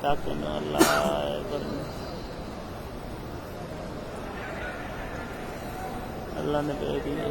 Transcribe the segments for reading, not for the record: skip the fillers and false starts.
ताकि न अल्लाह अल्लाह ने भेज दिए।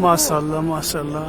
माशाल्लाह माशाल्लाह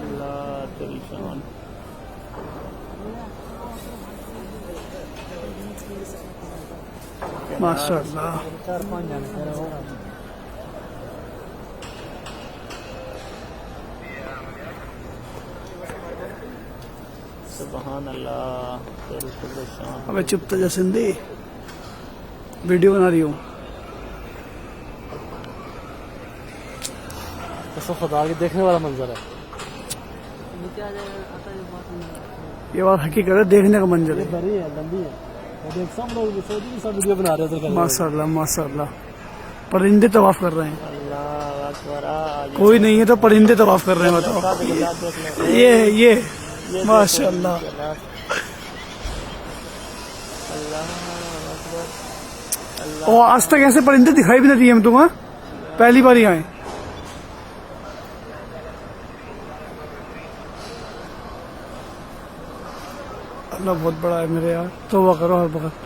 अल्लाह तेरी शान। माशाल्लाह 4-5 जाने तेरा हो रहा सुभान अल्लाह तेरी तेरी शान। अबे चुप तो जा सिंधी वीडियो बना रही हूँ। तो खुदा के देखने वाला मंजर है। ये बात हकीकत है, देखने का मंजर है। बड़ी है लंबी है और देख सब लोग सऊदी भी सब वीडियो बना रहे थे माशाल्लाह माशाल्लाह परिंदे तवाफ कर रहे हैं। अल्लाह अकबर। आज कोई नहीं है तो परिंदे तवाफ कर रहे हैं। बताओ ये माशाल्लाह अल्लाह अकबर। और आज तक ऐसे परिंदे दिखाई भी नहीं दिए हम तुम्हें, पहली बार ही आए। अल्लाह बहुत बड़ा है मेरे यार, तौबा करो हर वक्त।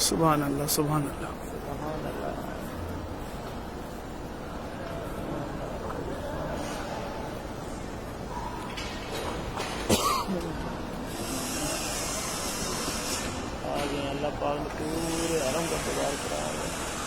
सुभान अल्लाह सुभान अल्लाह। आज अल्लाह पाक ने पूरे हरम का बाजार करा है।